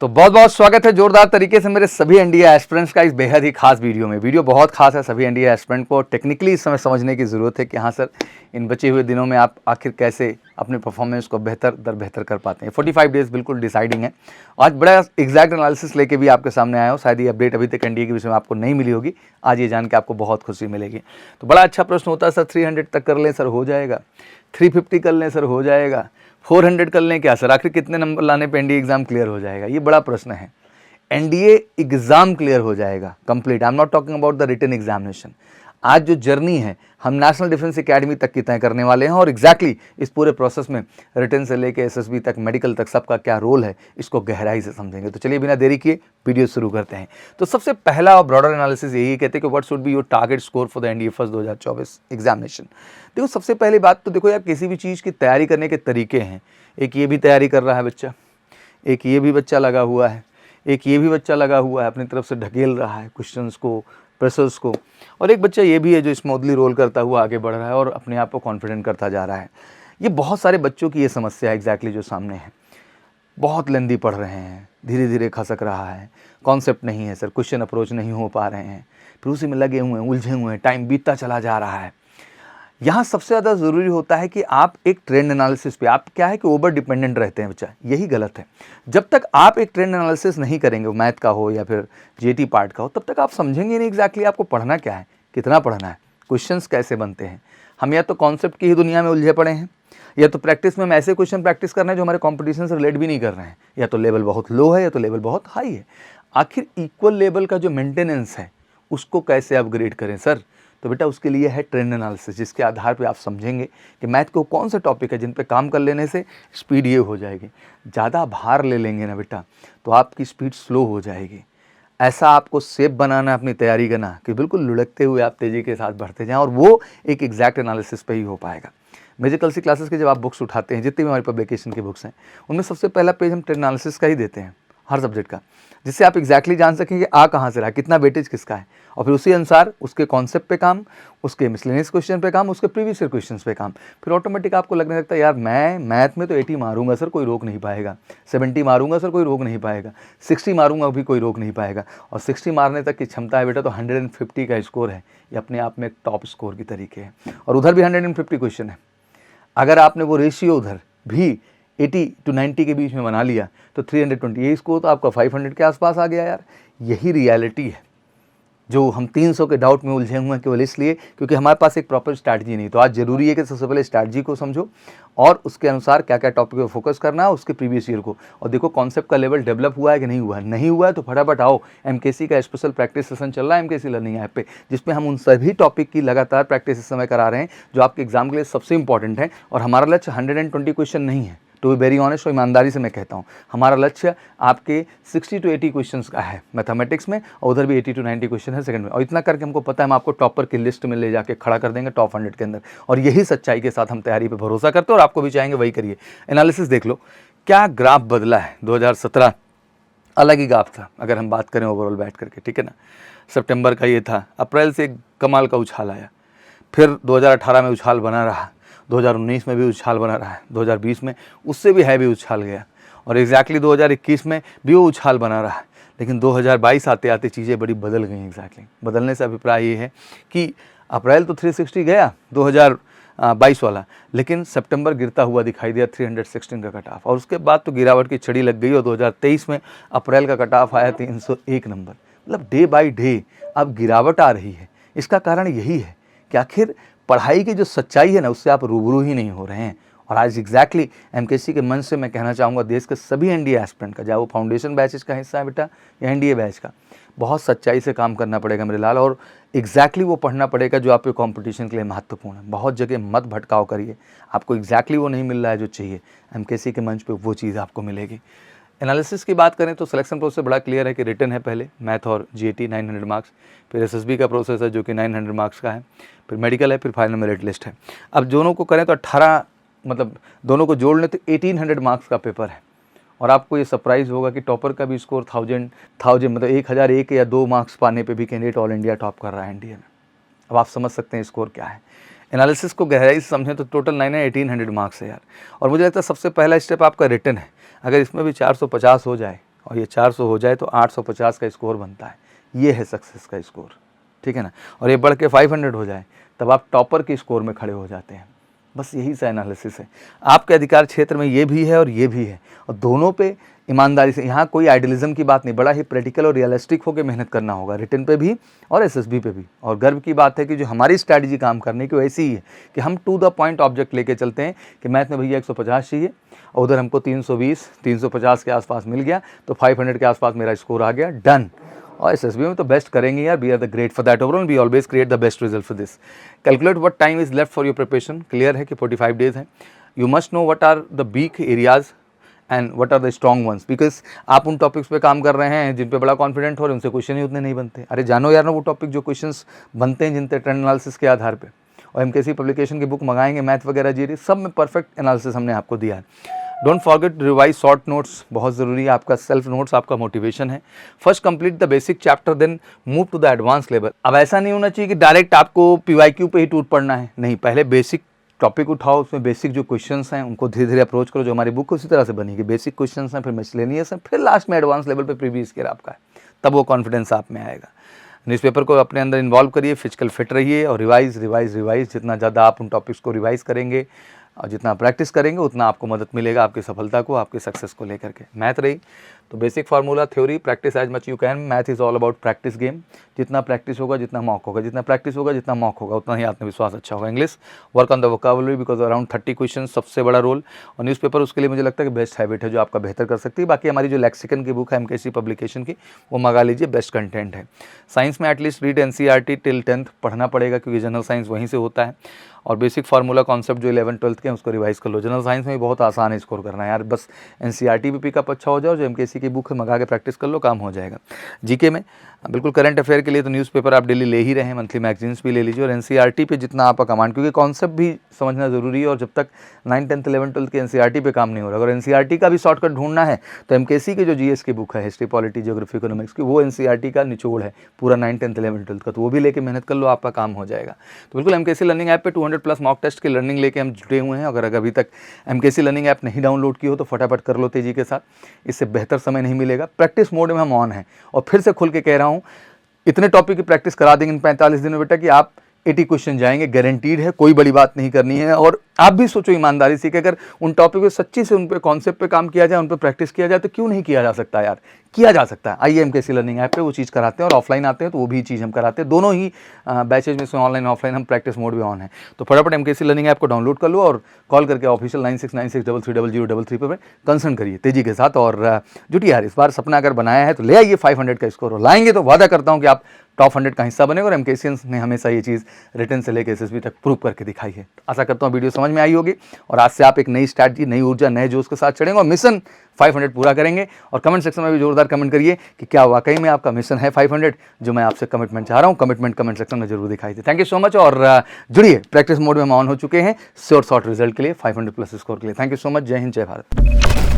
तो बहुत बहुत स्वागत है जोरदार तरीके से मेरे सभी एनडीए एस्पिरेंट्स का इस बेहद ही खास वीडियो में। वीडियो बहुत खास है, सभी एनडीए एस्पिरेंट को टेक्निकली इस समय समझने की ज़रूरत है कि हाँ सर, इन बचे हुए दिनों में आप आखिर कैसे अपने परफॉर्मेंस को बेहतर कर पाते हैं। 45 डेज बिल्कुल डिसाइडिंग है। आज बड़ा एग्जैक्ट एनालिसिस लेके भी आपके सामने आया हूँ। शायद ये अपडेट अभी तक एनडीए के विषय में आपको नहीं मिली होगी, आज ये जान के आपको बहुत खुशी मिलेगी। तो बड़ा अच्छा प्रश्न होता है सर, 300 तक कर लें सर हो जाएगा, 350 कर लें सर हो जाएगा, 400 कर लें क्या सर, आखिर कितने नंबर लाने पे एनडीए एग्जाम क्लियर हो जाएगा? ये बड़ा प्रश्न है। एनडीए एग्जाम क्लियर हो जाएगा complete. I am not talking about the written examination. आज जो जर्नी है हम नेशनल डिफेंस एकेडमी तक की तय करने वाले हैं और एग्जैक्टली इस पूरे प्रोसेस में रिटन से लेके एसएसबी तक, मेडिकल तक, सबका क्या रोल है, इसको गहराई से समझेंगे। तो चलिए बिना देरी किए वीडियो शुरू करते हैं। तो सबसे पहला और ब्रॉडर एनालिसिस यही कहते हैं कि what should be your target score for the NDA first 2024 examination. देखो सबसे पहली बात तो देखो यार, किसी भी चीज़ की तैयारी करने के तरीके हैं। एक ये भी तैयारी कर रहा है बच्चा, एक ये भी बच्चा लगा हुआ है, एक ये भी बच्चा लगा हुआ है, अपनी तरफ से ढकेल रहा है क्वेश्चंस को, प्रेशर्स को, और एक बच्चा ये भी है जो स्मूथली रोल करता हुआ आगे बढ़ रहा है और अपने आप को कॉन्फिडेंट करता जा रहा है। ये बहुत सारे बच्चों की ये समस्या है एग्जैक्टली जो सामने है। बहुत लेंदी पढ़ रहे हैं, धीरे धीरे खसक रहा है, कॉन्सेप्ट नहीं है सर, क्वेश्चन अप्रोच नहीं हो पा रहे हैं, फिर उसी में लगे हुए हैं, उलझे हुए हैं, टाइम बीतता चला जा रहा है। यहाँ सबसे ज़्यादा ज़रूरी होता है कि आप एक ट्रेंड एनालिसिस पे, आप क्या है कि ओवर डिपेंडेंट रहते हैं बच्चा, यही गलत है। जब तक आप एक ट्रेंड एनालिसिस नहीं करेंगे, मैथ का हो या फिर जीटी पार्ट का हो, तब तक आप समझेंगे नहीं एग्जैक्टली आपको पढ़ना क्या है, कितना पढ़ना है, क्वेश्चंस कैसे बनते हैं। हम या तो कॉन्सेप्ट की ही दुनिया में उलझे पड़े हैं, या तो प्रैक्टिस में हम ऐसे क्वेश्चन प्रैक्टिस कर रहे हैं जो हमारे कॉम्पिटिशन से रिलेट भी नहीं कर रहे हैं, या तो लेवल बहुत लो है या तो लेवल बहुत हाई है। आखिर इक्वल लेवल का जो मेंटेनेंस है उसको कैसे अपग्रेड करें सर? तो बेटा उसके लिए है ट्रेंड एनालिसिस, जिसके आधार पे आप समझेंगे कि मैथ को कौन से टॉपिक है जिन पे काम कर लेने से स्पीड ये हो जाएगी। ज़्यादा भार ले लेंगे ना बेटा तो आपकी स्पीड स्लो हो जाएगी। ऐसा आपको सेप बनाना अपनी तैयारी का ना कि बिल्कुल लुढ़कते हुए आप तेज़ी के साथ बढ़ते जाएँ, और वो एक एग्जैक्ट एनालिसिस पे ही हो पाएगा। मेजिकल सी क्लासेस के जब आप बुक्स उठाते हैं, जितनी भी हमारी पब्लिकेशन की बुक्स हैं, उनमें सबसे पहला पेज हम ट्रेंड एनालिसिस का ही देते हैं हर सब्जेक्ट का, जिससे आप एग्जैक्टली जान सकें कि आ कहाँ से रहा है, कितना वेटेज किसका है, और फिर उसी अनुसार उसके कॉन्सेप्ट पे काम, उसके मिसलेनियस क्वेश्चन पे काम, उसके प्रीवियस ईयर क्वेश्चंस पे काम। फिर ऑटोमेटिक आपको लगने लगता है यार मैं मैथ में तो 80 मारूंगा सर, कोई रोक नहीं पाएगा, 70 मारूंगा सर, कोई रोक नहीं पाएगा, 60 मारूंगा भी कोई रोक नहीं पाएगा। और 60 मारने तक की क्षमता है बेटा तो 150 का स्कोर है, ये अपने आप में एक टॉप स्कोर की तरीके है। और उधर भी 150 क्वेश्चन है। अगर आपने वो रेशियो उधर भी 80 to 90 के बीच में बना लिया तो 320, ये स्कोर तो आपका 500 के आसपास आ गया यार। यही रियलिटी है जो हम 300 के डाउट में उलझे हुए हैं, केवल इसलिए क्योंकि हमारे पास एक प्रॉपर स्ट्रैटेजी नहीं। तो आज जरूरी है कि सबसे पहले स्ट्रैटेजी को समझो और उसके अनुसार क्या क्या टॉपिक पे फोकस करना है, उसके प्रीवियस ईयर को, और देखो कॉन्सेप्ट का लेवल डेवलप हुआ है कि नहीं हुआ है। नहीं हुआ है तो फटाफट आओ, एमकेसी का स्पेशल प्रैक्टिस सेशन चल रहा है एमकेसी लर्निंग ऐप पे, जिसमें हम उन सभी टॉपिक की लगातार प्रैक्टिस इस समय करा रहे हैं जो आपके एग्जाम के लिए सबसे इंपॉर्टेंट है। और हमारा लक्ष्य 120 क्वेश्चन नहीं है, टू बी वेरी ऑनेस्ट और ईमानदारी से मैं कहता हूँ, हमारा लक्ष्य आपके 60 to 80 क्वेश्चंस का है मैथमेटिक्स में, और उधर भी 80 to 90 क्वेश्चन है सेकंड में। और इतना करके हमको पता है हम आपको टॉपर की लिस्ट में ले जाके खड़ा कर देंगे टॉप 100 के अंदर। और यही सच्चाई के साथ हम तैयारी पे भरोसा करते हैं और आपको भी चाहेंगे वही करिए। एनालिसिस देख लो क्या ग्राफ बदला है। 2017 अलग ही ग्राफ था अगर हम बात करें ओवरऑल बैठ करके, ठीक है ना। सितंबर का ये था, अप्रैल से एक कमाल का उछाल आया, फिर 2018 में उछाल बना रहा, 2019 में भी उछाल बना रहा है, 2020 में उससे भी हैवी उछाल गया, और एग्जैक्टली 2021 में भी वो उछाल बना रहा है। लेकिन 2022 आते आते चीज़ें बड़ी बदल गई। एग्जैक्टली बदलने से अभिप्राय ये है कि अप्रैल तो 360 गया 2022 वाला, लेकिन सितंबर गिरता हुआ दिखाई दिया 316 का कट ऑफ, और उसके बाद तो गिरावट की छड़ी लग गई और 2023 में अप्रैल का कट ऑफ आया 301 नंबर। मतलब डे बाई डे अब गिरावट आ रही है। इसका कारण यही है कि आखिर पढ़ाई की जो सच्चाई है ना उससे आप रूबरू ही नहीं हो रहे हैं। और आज एग्जैक्टली एमकेसी के मंच से मैं कहना चाहूँगा देश के सभी एनडीए एस्पिरेंट का, चाहे वो फाउंडेशन बैचेस का हिस्सा है बेटा या एनडीए बैच का, बहुत सच्चाई से काम करना पड़ेगा मेरे लाल, और एग्जैक्टली वो पढ़ना पड़ेगा जो आपके कंपटीशन के लिए महत्वपूर्ण है। बहुत जगह मत भटकाव करिए, आपको एग्जैक्टली वो नहीं मिल रहा है जो चाहिए, एमकेसी के मंच पर वो चीज़ आपको मिलेगी। एनालिसिस की बात करें तो सिलेक्शन प्रोसेस बड़ा क्लियर है कि रिटन है पहले, मैथ और जीटी 900 मार्क्स, फिर एसएसबी का प्रोसेस है जो कि 900 मार्क्स का है, फिर मेडिकल है, फिर फाइनल मेरिट लिस्ट है। अब दोनों को करें तो 18, मतलब दोनों को जोड़ लें तो 1800 मार्क्स का पेपर है। और आपको ये सरप्राइज़ होगा कि टॉपर का भी स्कोर 1000 मतलब 1001 या 2 मार्क्स पाने पे भी कैंडिडेट ऑल इंडिया टॉप कर रहा है एनडीए में। अब आप समझ सकते हैं स्कोर क्या है। एनालिसिस को गहराई से समझें तो टोटल 1800 मार्क्स है यार। और मुझे लगता है सबसे पहला स्टेप आपका रिटन है। अगर इसमें भी 450 हो जाए और ये 400 हो जाए तो 850 का स्कोर बनता है। ये है सक्सेस का स्कोर, ठीक है ना। और ये बढ़ के 500 हो जाए तब आप टॉपर के स्कोर में खड़े हो जाते हैं। बस यही सा एनालिसिस है। आपके अधिकार क्षेत्र में ये भी है और ये भी है, और दोनों पे ईमानदारी से, यहाँ कोई आइडियलिज्म की बात नहीं, बड़ा ही प्रैक्टिकल और रियलिस्टिक होकर मेहनत करना होगा, रिटन पे भी और एसएसबी पे भी। और गर्व की बात है कि जो हमारी स्ट्रैटेजी काम करने की वैसी ही है कि हम टू द पॉइंट ऑब्जेक्ट लेके चलते हैं कि मैथ में भैया 150 चाहिए और उधर हमको 320 350 के आसपास मिल गया तो 500 के आसपास मेरा स्कोर आ गया, डन। और एसएसबी में तो बेस्ट करेंगे यार, we are the great for that overall, we always create the best result for this. Calculate what time is left for your preparation, clear है कि 45 डेज है। You must know what are the weak areas and what are the strong ones, because आप उन topics पे काम कर रहे हैं जिन पे बड़ा कॉन्फिडेंट हो रहे हैं, उनसे क्वेश्चन ही उतने नहीं बनते। अरे जानो यार ना वो टॉपिक जो क्वेश्चंस बनते हैं जिनसे ट्रेंड एनालिसिस के आधार पे, और एमकेसी पब्लिकेशन की बुक मंगाएंगे मैथ वगैरह जीरी, सब में परफेक्ट एनालिसिस हमने आपको दिया है। Don't forget revise short notes, बहुत ज़रूरी है। आपका सेल्फ नोट्स आपका मोटिवेशन है। First complete the basic chapter, then move to the advance level. अब ऐसा नहीं होना चाहिए कि डायरेक्ट आपको पीवाईक्यू पे ही टूट पड़ना है, नहीं, पहले बेसिक टॉपिक उठाओ, उसमें बेसिक जो क्वेश्चंस हैं उनको धीरे धीरे अप्रोच करो। जो हमारी बुक उसी तरह से बनेगी, बेसिक क्वेश्चंस हैं, फिर मिसलेनियस है, फिर लास्ट में एडवांस लेवल पे प्रीवियस ईयर आपका है, तब वो कॉन्फिडेंस आप में आएगा। न्यूज़पेपर को अपने अंदर इन्वॉल्व करिए, फिजिकल फिट रहिए और रिवाइज रिवाइज रिवाइज। जितना ज़्यादा आप उन टॉपिक्स को रिवाइज करेंगे और जितना प्रैक्टिस करेंगे उतना आपको मदद मिलेगा आपकी सफलता को, आपकी सक्सेस को लेकर के। मैथ रही तो basic formula, theory, practice as much you can. Math is all about practice game. जितना प्रैक्टिस होगा जितना मॉक होगा, जितना प्रैक्टिस होगा जितना मॉक होगा, उतना ही आत्मविश्वास अच्छा होगा। English, work on the vocabulary because around 30 question सबसे बड़ा रोल। और न्यूज़पेपर उसके लिए मुझे लगता है कि बेस्ट हैबिट है जो आपका बेहतर कर सकती है। बाकी हमारी जो लेक्सिकन की बुक है एमकेसी पब्लिकेशन की, वो मंगा लीजिए, बेस्ट कंटेंट है। साइंस में at least read NCERT till 10th पढ़ना पड़ेगा क्योंकि जनरल साइंस वहीं से होता है। और बेसिक फार्मूला कॉन्सेप्ट जो 11th 12th के हैं उसको रिवाइज कर लो। जनरल साइंस में भी बहुत आसान है स्कोर करना है यार, बस एनसीईआरटी भी पिकअप अच्छा हो जाओ, जो एमकेसी की बुक है मंगा के प्रैक्टिस कर लो, काम हो जाएगा। जीके में बिल्कुल करंट अफेयर के लिए तो न्यूज़पेपर आप डेली ले ही रहे हैं, मंथली मैगजीन्स भी ले लीजिए, और एनसीईआरटी पे जितना आपका कमांड, क्योंकि कॉन्सेप्ट भी समझना ज़रूरी है। और जब तक 9th 10th 11th 12th के एनसीईआरटी पे काम नहीं हो रहा, अगर एनसीईआरटी का भी शॉर्टकट ढूंढना है तो एमकेसी के जो जीएस की बुक है, हिस्ट्री, पॉलिटी, ज्योग्राफी, इकोनॉमिक्स की, वो एनसीईआरटी का निचोड़ है पूरा 9th 10th 11th 12th का, तो वो भी लेके मेहनत कर लो, आपका काम हो जाएगा। तो बिल्कुल एमकेसी लर्निंग ऐप पे 200+ मॉक टेस्ट की लर्निंग लेके हम जुड़े हुए हैं। अगर अभी तक एमकेसी लर्निंग ऐप नहीं डाउनलोड की हो तो फटाफट कर लो तेजी के साथ, इससे बेहतर समय नहीं मिलेगा। प्रैक्टिस मोड में हम ऑन हैं, और फिर से खुल के कह रहा हूँ, इतने टॉपिक की प्रैक्टिस करा देंगे इन 45 दिन में बेटा कि आप 80 क्वेश्चन जाएंगे, गारंटीड है, कोई बड़ी बात नहीं करनी है। और आप भी सोचो ईमानदारी से कि अगर उन टॉपिक पे सच्ची से उन पे कॉन्सेप्ट पे काम किया जाए, उन पे प्रैक्टिस किया जाए तो क्यों नहीं किया जा सकता यार, किया जा सकता है। आइए एमकेसी लर्निंग ऐप पे वो चीज़ कराते हैं, और ऑफलाइन आते हैं तो वो भी चीज़ हम कराते हैं, दोनों ही बैचेज में से ऑनलाइन ऑफलाइन हम प्रैक्टिस मोड में ऑन है। तो फटाफट एमकेसी लर्निंग ऐप को डाउनलोड कर लो और कॉल करके ऑफिशियल 9696330033 पर कंसर्न करिए तेजी के साथ, और जुटिए यार। इस बार सपना अगर बनाया है तो ले आइए 500 का स्कोर, और लाएंगे तो वादा करता हूँ कि आप टॉप 100 का हिस्सा बनेगा। और एमकेसियंस ने हमेशा ये चीज़ रिटर्न से लेकर एसएसबी तक प्रूव करके दिखाई है। आशा करता हूँ वीडियो समझ में आई होगी, और आज से आप एक नई स्ट्रैटेजी, नई ऊर्जा, नए जोश के साथ चढ़ेंगे और मिशन 500 पूरा करेंगे। और कमेंट सेक्शन में भी जोरदार कमेंट करिए कि क्या वाकई में आपका मिशन है 500, जो मैं आपसे कमिटमेंट चाह रहा हूँ। कमिटमेंट कमेंट सेक्शन में जरूर दिखाई दे। थैंक यू सो मच, और जुड़िए, प्रैक्टिस मोड में हम ऑन हो चुके हैं श्योर शॉर्ट रिजल्ट के लिए, 500+ स्कोर के लिए। थैंक यू सो मच, जय हिंद, जय भारत।